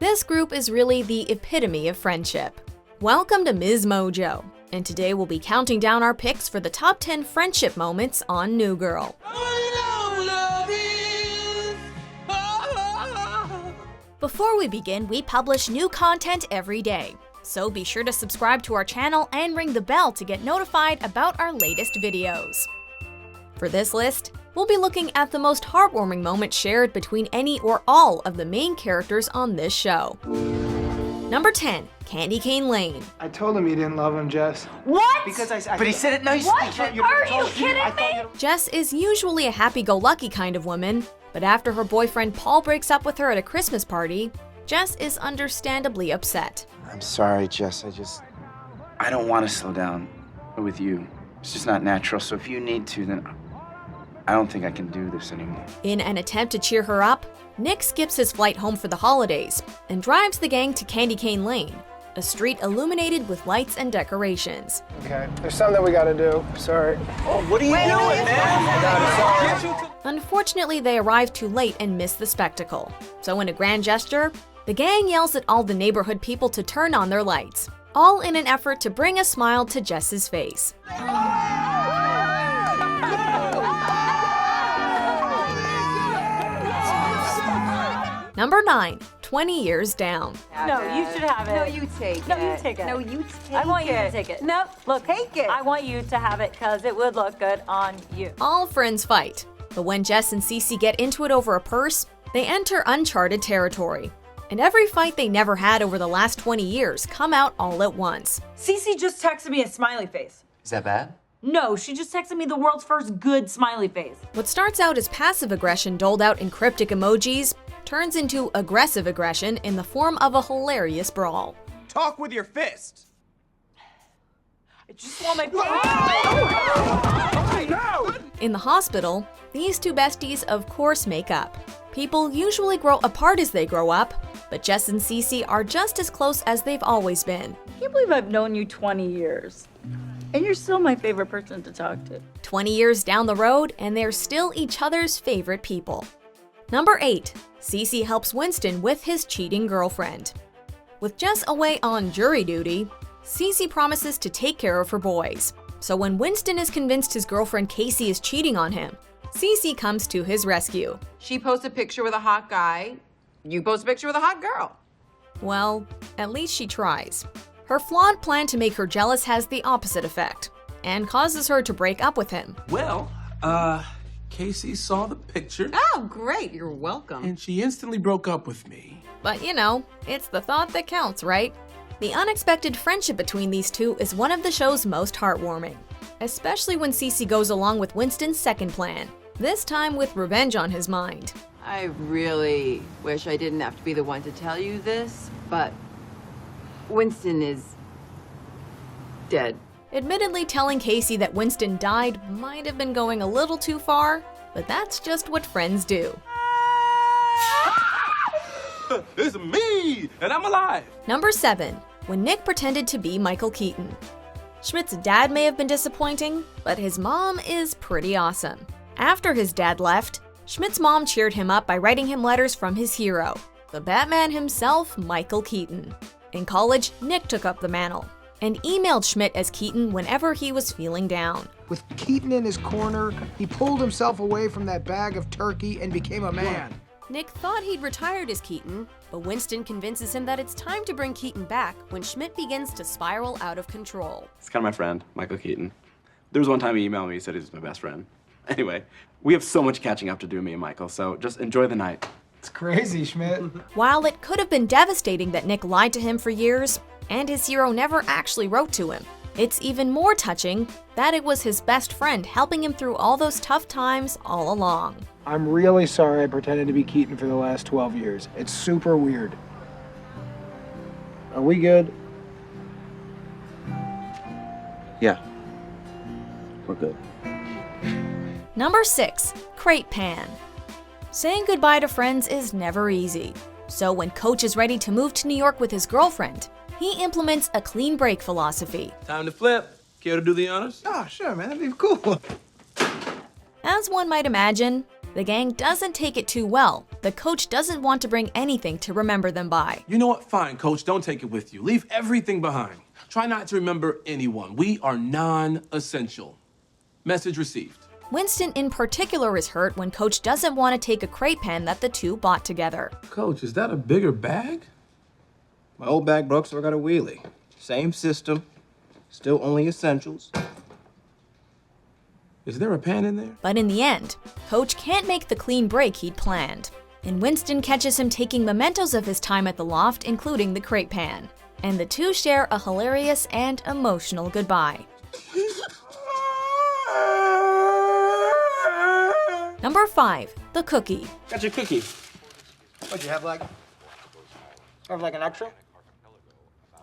This group is really the epitome of friendship. Welcome to MsMojo, and today we'll be counting down our picks for the top 10 friendship moments on New Girl. Before we begin, we publish new content every day, so be sure to subscribe to our channel and ring the bell to get notified about our latest videos. For this list, we'll be looking at the most heartwarming moments shared between any or all of the main characters on this show. Number 10, Candy Cane Lane. I told him you didn't love him, Jess. What? Because But he said it nicely. What? Are you kidding me? Jess is usually a happy-go-lucky kind of woman, but after her boyfriend Paul breaks up with her at a Christmas party, Jess is understandably upset. I'm sorry, Jess. I don't want to slow down with you. It's just not natural. So if you need to, then I don't think I can do this anymore. In an attempt to cheer her up, Nick skips his flight home for the holidays and drives the gang to Candy Cane Lane, a street illuminated with lights and decorations. Okay, there's something that we gotta do. Sorry. Oh, what are you doing, man? Unfortunately, they arrive too late and miss the spectacle. So in a grand gesture, the gang yells at all the neighborhood people to turn on their lights, all in an effort to bring a smile to Jess's face. Number 9, 20 Years Down. No, you should have it. No, you take it. No, you take it. No, you take it. I want you to take it. No, look, Take it. I want you to have it because it would look good on you. All friends fight, but when Jess and Cece get into it over a purse, they enter uncharted territory. And every fight they never had over the last 20 years come out all at once. Cece just texted me a smiley face. Is that bad? No, she just texted me the world's first good smiley face. What starts out as passive aggression doled out in cryptic emojis turns into aggressive aggression in the form of a hilarious brawl. Talk with your fist. I just want my In the hospital, these two besties of course make up. People usually grow apart as they grow up, but Jess and Cece are just as close as they've always been. I can't believe I've known you 20 years. And you're still my favorite person to talk to. 20 years down the road, and they're still each other's favorite people. Number 8, Cece helps Winston with his cheating girlfriend. With Jess away on jury duty, Cece promises to take care of her boys. So when Winston is convinced his girlfriend Casey is cheating on him, Cece comes to his rescue. She posts a picture with a hot guy. You post a picture with a hot girl. Well, at least she tries. Her flawed plan to make her jealous has the opposite effect, and causes her to break up with him. Well, Casey saw the picture Oh, great. You're welcome. and she instantly broke up with me. But you know, it's the thought that counts, right? The unexpected friendship between these two is one of the show's most heartwarming, especially when Cece goes along with Winston's second plan, this time with revenge on his mind. I really wish I didn't have to be the one to tell you this, but Winston is dead. Admittedly, telling Casey that Winston died might have been going a little too far, but that's just what friends do. It's me, and I'm alive. Number 7, when Nick pretended to be Michael Keaton. Schmidt's dad may have been disappointing, but his mom is pretty awesome. After his dad left, Schmidt's mom cheered him up by writing him letters from his hero, the Batman himself, Michael Keaton. In college, Nick took up the mantle and emailed Schmidt as Keaton whenever he was feeling down. With Keaton in his corner, he pulled himself away from that bag of turkey and became a man. Nick thought he'd retired as Keaton, but Winston convinces him that it's time to bring Keaton back when Schmidt begins to spiral out of control. It's kind of my friend, Michael Keaton. There was one time he emailed me, he said he was my best friend. Anyway, we have so much catching up to do, me and Michael, so just enjoy the night. It's crazy, Schmidt. While it could have been devastating that Nick lied to him for years, and his hero never actually wrote to him, it's even more touching that it was his best friend helping him through all those tough times all along. I'm really sorry I pretended to be Keaton for the last 12 years. It's super weird. Are we good? Yeah. We're good. Number 6, Crepe Pan. Saying goodbye to friends is never easy. So when Coach is ready to move to New York with his girlfriend, he implements a clean break philosophy. Time to flip. Care to do the honors? Oh, sure, man. That'd be cool. As one might imagine, The gang doesn't take it too well. The coach doesn't want to bring anything to remember them by. You know what? Fine, coach, don't take it with you. Leave everything behind. Try not to remember anyone. We are non-essential. Message received. Winston in particular is hurt when Coach doesn't want to take a Crepe Pan that the two bought together. Coach, is that a bigger bag? My old bag broke, so I got a wheelie. Same system, still only essentials. Is there a pan in there? But in the end, Coach can't make the clean break he'd planned. And Winston catches him taking mementos of his time at the loft, including the Crepe Pan. And the two share a hilarious and emotional goodbye. Number 5, the cookie. Got your cookie. What'd you have, like an extra?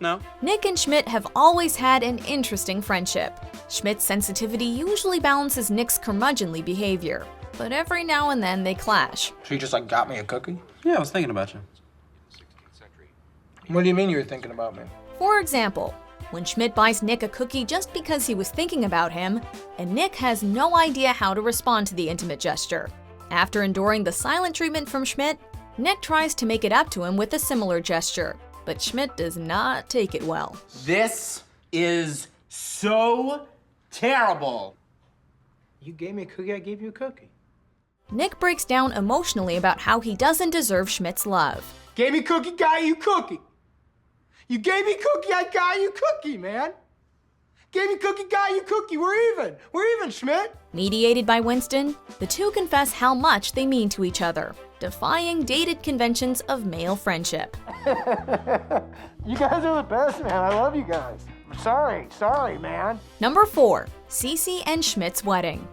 No? Nick and Schmidt have always had an interesting friendship. Schmidt's sensitivity usually balances Nick's curmudgeonly behavior, but every now and then they clash. So you just, got me a cookie? Yeah, I was thinking about you. What do you mean you were thinking about me? For example, when Schmidt buys Nick a cookie just because he was thinking about him, and Nick has no idea how to respond to the intimate gesture. After enduring the silent treatment from Schmidt, Nick tries to make it up to him with a similar gesture, but Schmidt does not take it well. This is so terrible. You gave me a cookie, I gave you a cookie. Nick breaks down emotionally about how he doesn't deserve Schmidt's love. Gave me cookie, got you cookie. You gave me cookie, I got you cookie, man. Gave me cookie, got you cookie. We're even, Schmidt. Mediated by Winston, the two confess how much they mean to each other, defying dated conventions of male friendship. You guys are the best, man. I love you guys. Sorry, man. Number 4, Cece and Schmidt's wedding.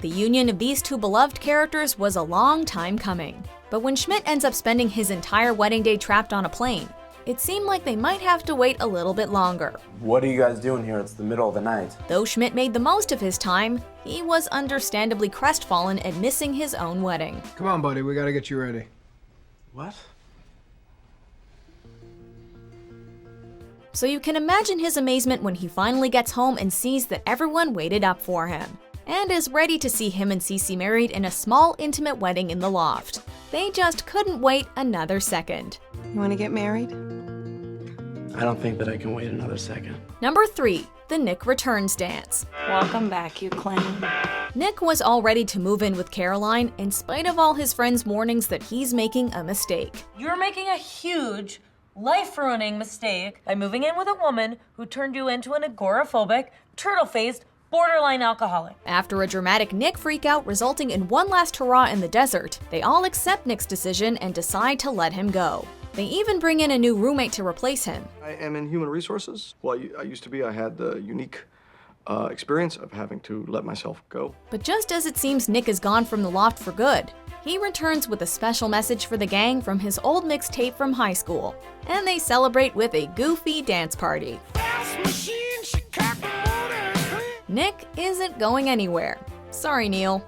The union of these two beloved characters was a long time coming. But when Schmidt ends up spending his entire wedding day trapped on a plane, it seemed like they might have to wait a little bit longer. What are you guys doing here? It's the middle of the night. Though Schmidt made the most of his time, he was understandably crestfallen at missing his own wedding. Come on, buddy. We gotta get you ready. What? So you can imagine his amazement when he finally gets home and sees that everyone waited up for him, and is ready to see him and Cece married in a small, intimate wedding in the loft. They just couldn't wait another second. You want to get married? I don't think that I can wait another second. Number 3, the Nick returns dance. Welcome back, you clown. Nick was all ready to move in with Caroline in spite of all his friends' warnings that he's making a mistake. You're making a huge, life-ruining mistake by moving in with a woman who turned you into an agoraphobic, turtle-faced, borderline alcoholic. After a dramatic Nick freakout resulting in one last hurrah in the desert, they all accept Nick's decision and decide to let him go. They even bring in a new roommate to replace him. I am in human resources. Well, I used to be. I had the unique experience of having to let myself go. But just as it seems Nick is gone from the loft for good, he returns with a special message for the gang from his old mixtape from high school, and they celebrate with a goofy dance party. Nick isn't going anywhere. Sorry, Neil.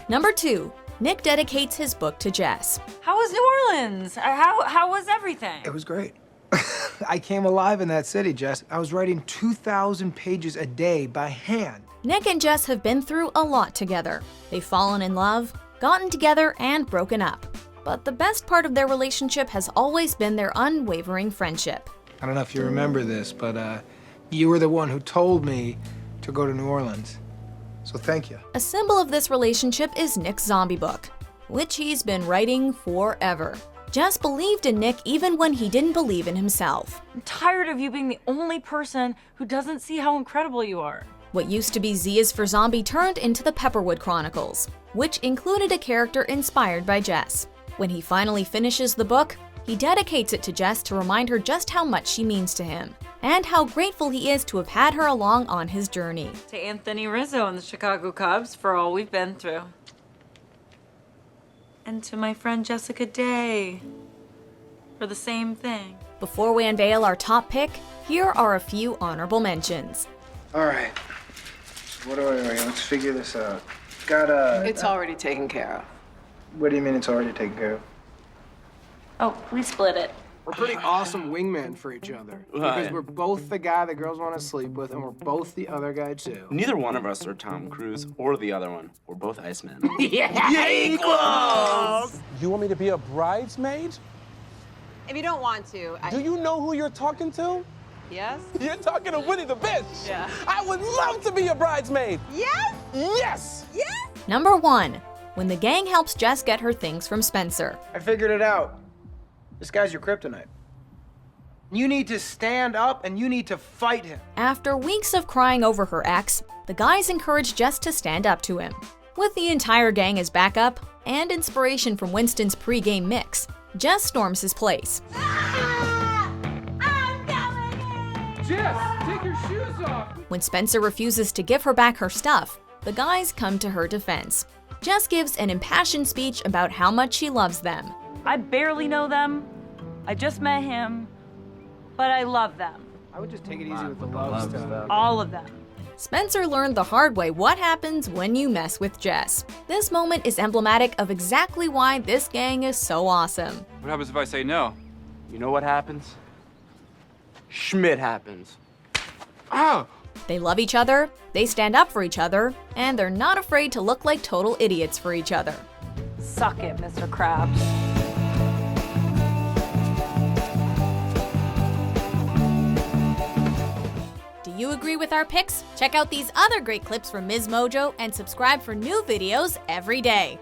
Number 2, Nick dedicates his book to Jess. How was New Orleans? How was everything? It was great. I came alive in that city, Jess. I was writing 2,000 pages a day by hand. Nick and Jess have been through a lot together. They've fallen in love, gotten together, and broken up. But the best part of their relationship has always been their unwavering friendship. I don't know if you remember this, but you were the one who told me to go to New Orleans. So thank you. A symbol of this relationship is Nick's zombie book, which he's been writing forever. Jess believed in Nick even when he didn't believe in himself. I'm tired of you being the only person who doesn't see how incredible you are. What used to be Z is for Zombie turned into the Pepperwood Chronicles, which included a character inspired by Jess. When he finally finishes the book, he dedicates it to Jess to remind her just how much she means to him, and how grateful he is to have had her along on his journey. To Anthony Rizzo and the Chicago Cubs for all we've been through. And to my friend Jessica Day for the same thing. Before we unveil our top pick, here are a few honorable mentions. All right. What do I write? Let's figure this out. It's already taken care of. What do you mean it's already taken care of? Oh, we split it. We're pretty awesome wingmen for each other. Because we're both the guy the girls want to sleep with, and we're both the other guy, too. Neither one of us are Tom Cruise or the other one. We're both Iceman. Yeah, equals! You want me to be a bridesmaid? If you don't want to, Do you know who you're talking to? Yes? You're talking to Winnie the bitch. Yeah. I would love to be a bridesmaid. Yes? Yes. Yes? Number 1. When the gang helps Jess get her things from Spencer. I figured it out. This guy's your kryptonite. You need to stand up and you need to fight him. After weeks of crying over her ex, the guys encourage Jess to stand up to him. With the entire gang as backup and inspiration from Winston's pre-game mix, Jess storms his place. Jess, take your shoes off. When Spencer refuses to give her back her stuff, the guys come to her defense. Jess gives an impassioned speech about how much she loves them. I barely know them. I just met him, but I love them. I would just take it easy with the love stuff. All of them. Spencer learned the hard way what happens when you mess with Jess. This moment is emblematic of exactly why this gang is so awesome. What happens if I say no? You know what happens? Schmidt happens. Ah. They love each other, they stand up for each other, and they're not afraid to look like total idiots for each other. Suck it, Mr. Krabs. Do you agree with our picks? Check out these other great clips from MsMojo and subscribe for new videos every day.